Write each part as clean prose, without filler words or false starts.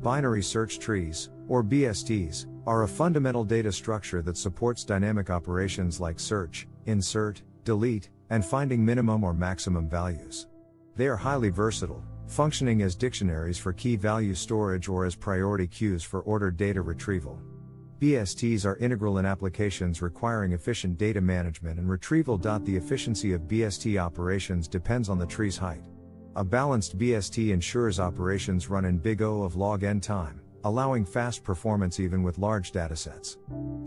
Binary search trees, or BSTs, are a fundamental data structure that supports dynamic operations like search, insert, delete, and finding minimum or maximum values. They are highly versatile, functioning as dictionaries for key value storage or as priority queues for ordered data retrieval. BSTs are integral in applications requiring efficient data management and retrieval. The efficiency of BST operations depends on the tree's height. A balanced BST ensures operations run in big O of log n time, allowing fast performance even with large datasets.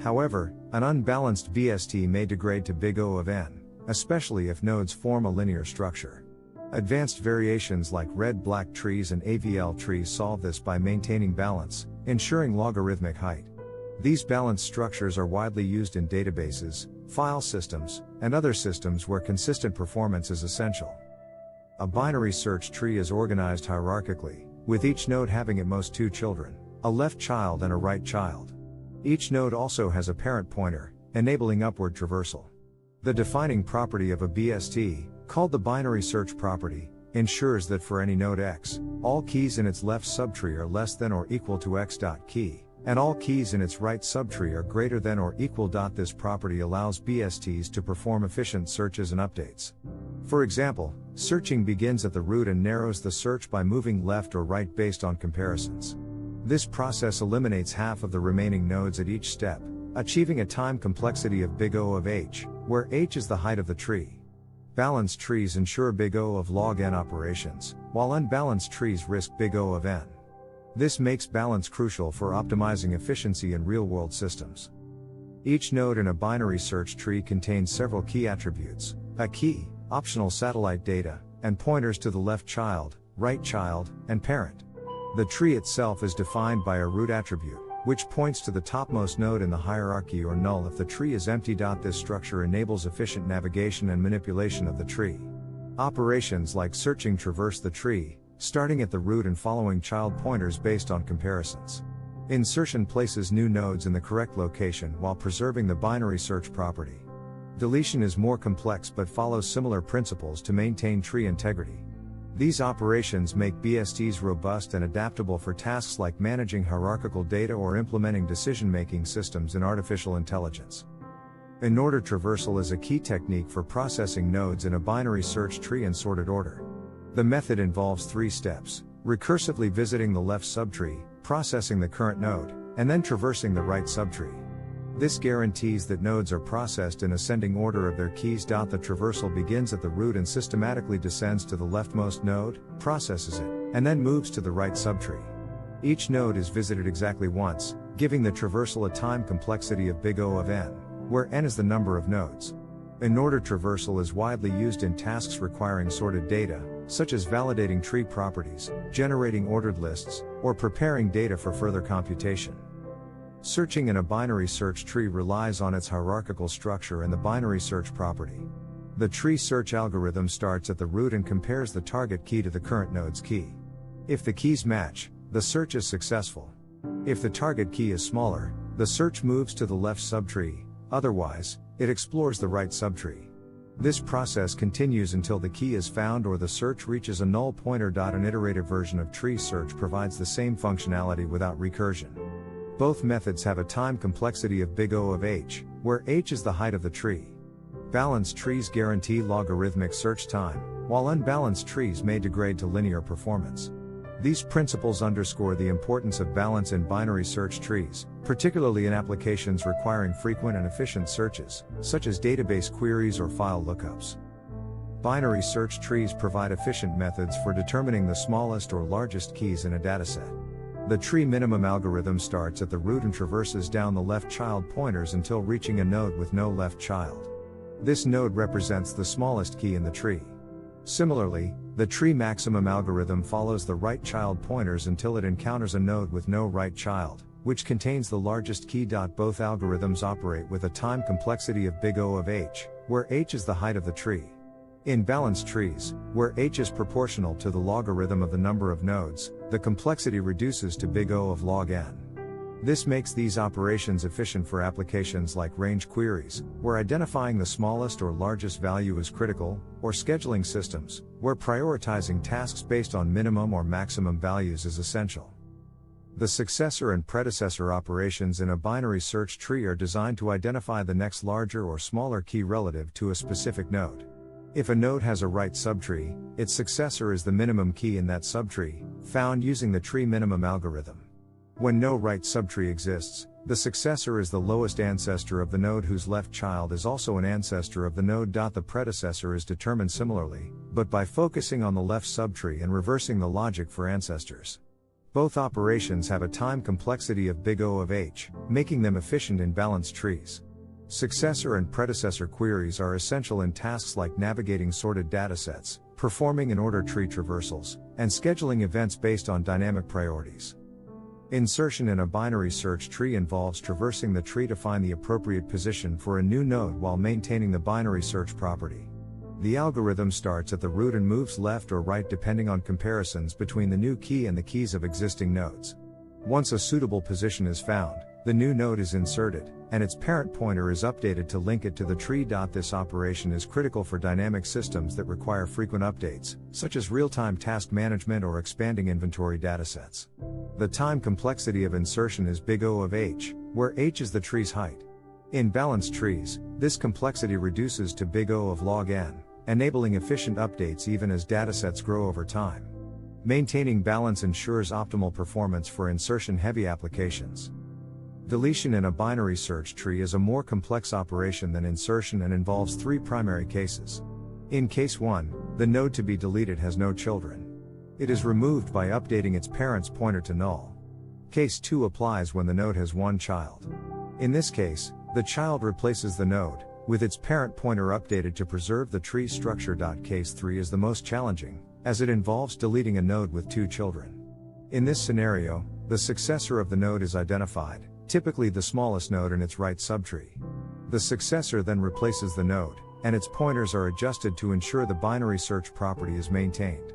However, an unbalanced BST may degrade to big O of n, especially if nodes form a linear structure. Advanced variations like red-black trees and AVL trees solve this by maintaining balance, ensuring logarithmic height. These balanced structures are widely used in databases, file systems, and other systems where consistent performance is essential. A binary search tree is organized hierarchically, with each node having at most two children, a left child and a right child. Each node also has a parent pointer, enabling upward traversal. The defining property of a BST, called the binary search property, ensures that for any node X, all keys in its left subtree are less than or equal to X.key, and all keys in its right subtree are greater than or equal. This property allows BSTs to perform efficient searches and updates. For example, searching begins at the root and narrows the search by moving left or right based on comparisons. This process eliminates half of the remaining nodes at each step, achieving a time complexity of big O of h, where h is the height of the tree. Balanced trees ensure big O of log n operations, while unbalanced trees risk big O of n. This makes balance crucial for optimizing efficiency in real-world systems. Each node in a binary search tree contains several key attributes: a key, optional satellite data, and pointers to the left child, right child, and parent. The tree itself is defined by a root attribute, which points to the topmost node in the hierarchy or null if the tree is empty. This structure enables efficient navigation and manipulation of the tree. Operations like searching traverse the tree, starting at the root and following child pointers based on comparisons. Insertion places new nodes in the correct location while preserving the binary search property. Deletion is more complex but follows similar principles to maintain tree integrity. These operations make BSTs robust and adaptable for tasks like managing hierarchical data or implementing decision-making systems in artificial intelligence. In-order traversal is a key technique for processing nodes in a binary search tree in sorted order. The method involves three steps: recursively visiting the left subtree, processing the current node, and then traversing the right subtree. This guarantees that nodes are processed in ascending order of their keys. The traversal begins at the root and systematically descends to the leftmost node, processes it, and then moves to the right subtree. Each node is visited exactly once, giving the traversal a time complexity of big O of n, where n is the number of nodes. In-order traversal is widely used in tasks requiring sorted data, such as validating tree properties, generating ordered lists, or preparing data for further computation. Searching in a binary search tree relies on its hierarchical structure and the binary search property. The tree search algorithm starts at the root and compares the target key to the current node's key. If the keys match, the search is successful. If the target key is smaller, the search moves to the left subtree, otherwise, it explores the right subtree. This process continues until the key is found or the search reaches a null pointer. An iterative version of tree search provides the same functionality without recursion. Both methods have a time complexity of big O of h, where h is the height of the tree. Balanced trees guarantee logarithmic search time, while unbalanced trees may degrade to linear performance. These principles underscore the importance of balance in binary search trees, particularly in applications requiring frequent and efficient searches, such as database queries or file lookups. Binary search trees provide efficient methods for determining the smallest or largest keys in a dataset. The tree minimum algorithm starts at the root and traverses down the left child pointers until reaching a node with no left child. This node represents the smallest key in the tree. Similarly, the tree maximum algorithm follows the right child pointers until it encounters a node with no right child, which contains the largest key. Both algorithms operate with a time complexity of big O of h, where h is the height of the tree. In balanced trees, where h is proportional to the logarithm of the number of nodes, the complexity reduces to big O of log n. This makes these operations efficient for applications like range queries, where identifying the smallest or largest value is critical, or scheduling systems, where prioritizing tasks based on minimum or maximum values is essential. The successor and predecessor operations in a binary search tree are designed to identify the next larger or smaller key relative to a specific node. If a node has a right subtree, its successor is the minimum key in that subtree, found using the tree minimum algorithm. When no right subtree exists, the successor is the lowest ancestor of the node whose left child is also an ancestor of the node. The predecessor is determined similarly, but by focusing on the left subtree and reversing the logic for ancestors. Both operations have a time complexity of big O of h, making them efficient in balanced trees. Successor and predecessor queries are essential in tasks like navigating sorted datasets, performing in-order tree traversals, and scheduling events based on dynamic priorities. Insertion in a binary search tree involves traversing the tree to find the appropriate position for a new node while maintaining the binary search property. The algorithm starts at the root and moves left or right depending on comparisons between the new key and the keys of existing nodes. Once a suitable position is found, the new node is inserted, and its parent pointer is updated to link it to the tree. This operation is critical for dynamic systems that require frequent updates, such as real-time task management or expanding inventory datasets. The time complexity of insertion is big O of h, where h is the tree's height. In balanced trees, this complexity reduces to big O of log n, enabling efficient updates even as datasets grow over time. Maintaining balance ensures optimal performance for insertion-heavy applications. Deletion in a binary search tree is a more complex operation than insertion and involves three primary cases. In case 1, the node to be deleted has no children. It is removed by updating its parent's pointer to null. Case 2 applies when the node has one child. In this case, the child replaces the node, with its parent pointer updated to preserve the tree structure. Case 3 is the most challenging, as it involves deleting a node with two children. In this scenario, the successor of the node is identified, typically the smallest node in its right subtree. The successor then replaces the node, and its pointers are adjusted to ensure the binary search property is maintained.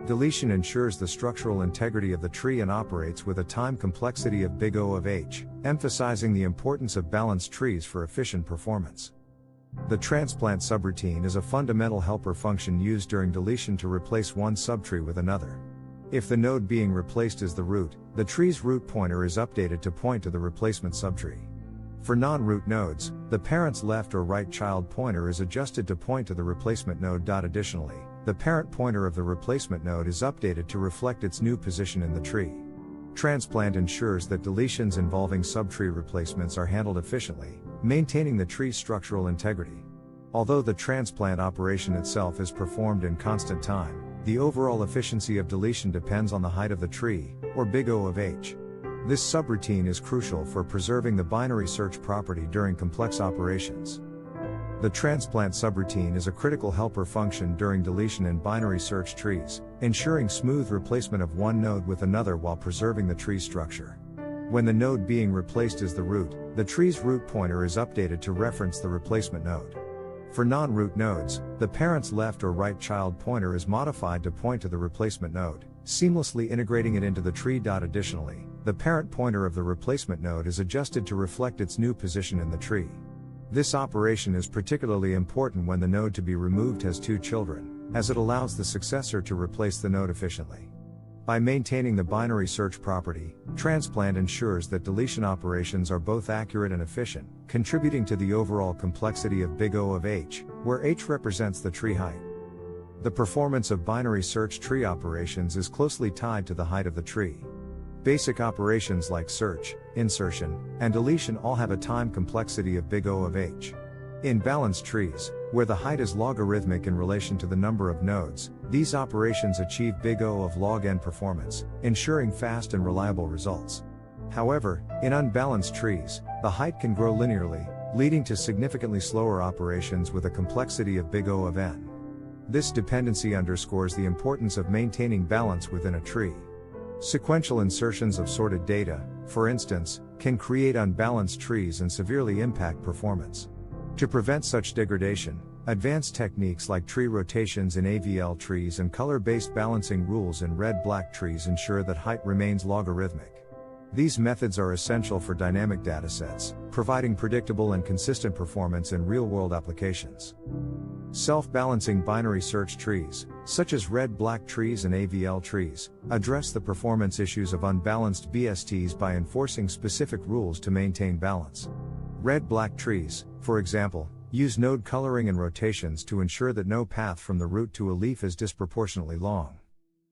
Deletion ensures the structural integrity of the tree and operates with a time complexity of big O of h, emphasizing the importance of balanced trees for efficient performance. The transplant subroutine is a fundamental helper function used during deletion to replace one subtree with another. If the node being replaced is the root, the tree's root pointer is updated to point to the replacement subtree. For non-root nodes, the parent's left or right child pointer is adjusted to point to the replacement node. Additionally, the parent pointer of the replacement node is updated to reflect its new position in the tree. Transplant ensures that deletions involving subtree replacements are handled efficiently, maintaining the tree's structural integrity. Although the transplant operation itself is performed in constant time, the overall efficiency of deletion depends on the height of the tree, or big O of h. This subroutine is crucial for preserving the binary search property during complex operations. The transplant subroutine is a critical helper function during deletion in binary search trees, ensuring smooth replacement of one node with another while preserving the tree structure. When the node being replaced is the root, the tree's root pointer is updated to reference the replacement node. For non-root nodes, the parent's left or right child pointer is modified to point to the replacement node, seamlessly integrating it into the tree. Additionally, the parent pointer of the replacement node is adjusted to reflect its new position in the tree. This operation is particularly important when the node to be removed has two children, as it allows the successor to replace the node efficiently. By maintaining the binary search property, transplant ensures that deletion operations are both accurate and efficient, contributing to the overall complexity of big O of h, where h represents the tree height. The performance of binary search tree operations is closely tied to the height of the tree. Basic operations like search, insertion, and deletion all have a time complexity of big O of h. In balanced trees, where the height is logarithmic in relation to the number of nodes, these operations achieve big O of log n performance, ensuring fast and reliable results. However, in unbalanced trees, the height can grow linearly, leading to significantly slower operations with a complexity of big O of n. This dependency underscores the importance of maintaining balance within a tree. Sequential insertions of sorted data, for instance, can create unbalanced trees and severely impact performance. To prevent such degradation, advanced techniques like tree rotations in AVL trees and color-based balancing rules in red-black trees ensure that height remains logarithmic. These methods are essential for dynamic datasets, providing predictable and consistent performance in real-world applications. Self-balancing binary search trees, such as red-black trees and AVL trees, address the performance issues of unbalanced BSTs by enforcing specific rules to maintain balance. Red-black trees, for example, use node coloring and rotations to ensure that no path from the root to a leaf is disproportionately long.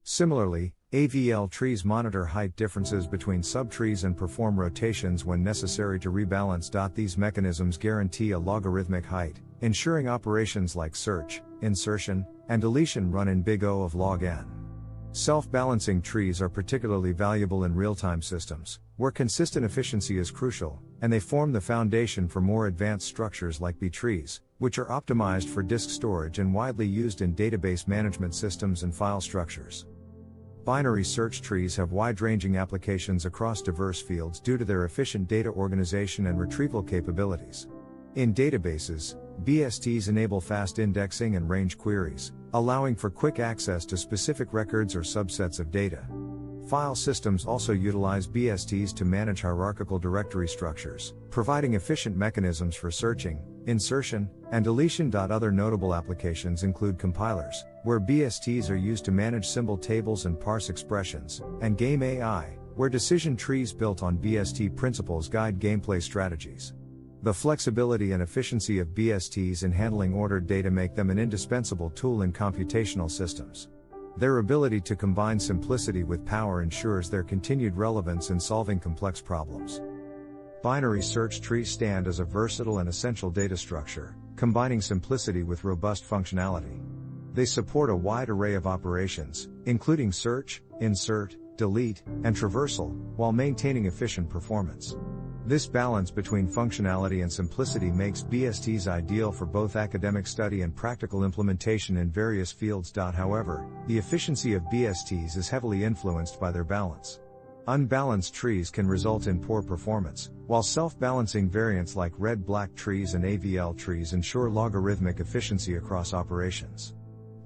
Similarly, AVL trees monitor height differences between subtrees and perform rotations when necessary to rebalance. These mechanisms guarantee a logarithmic height, ensuring operations like search, insertion, and deletion run in big O of log n. Self-balancing trees are particularly valuable in real-time systems, where consistent efficiency is crucial, and they form the foundation for more advanced structures like B-trees, which are optimized for disk storage and widely used in database management systems and file structures. Binary search trees have wide-ranging applications across diverse fields due to their efficient data organization and retrieval capabilities. In databases, BSTs enable fast indexing and range queries, allowing for quick access to specific records or subsets of data. File systems also utilize BSTs to manage hierarchical directory structures, providing efficient mechanisms for searching, insertion, and deletion. Other notable applications include compilers, where BSTs are used to manage symbol tables and parse expressions, and game AI, where decision trees built on BST principles guide gameplay strategies. The flexibility and efficiency of BSTs in handling ordered data make them an indispensable tool in computational systems. Their ability to combine simplicity with power ensures their continued relevance in solving complex problems. Binary search trees stand as a versatile and essential data structure, combining simplicity with robust functionality. They support a wide array of operations, including search, insert, delete, and traversal, while maintaining efficient performance. This balance between functionality and simplicity makes BSTs ideal for both academic study and practical implementation in various fields. However, the efficiency of BSTs is heavily influenced by their balance. Unbalanced trees can result in poor performance, while self-balancing variants like red-black trees and AVL trees ensure logarithmic efficiency across operations.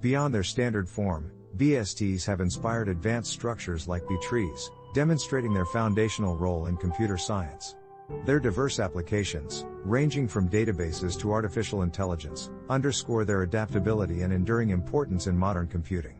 Beyond their standard form, BSTs have inspired advanced structures like B-trees, demonstrating their foundational role in computer science. Their diverse applications, ranging from databases to artificial intelligence, underscore their adaptability and enduring importance in modern computing.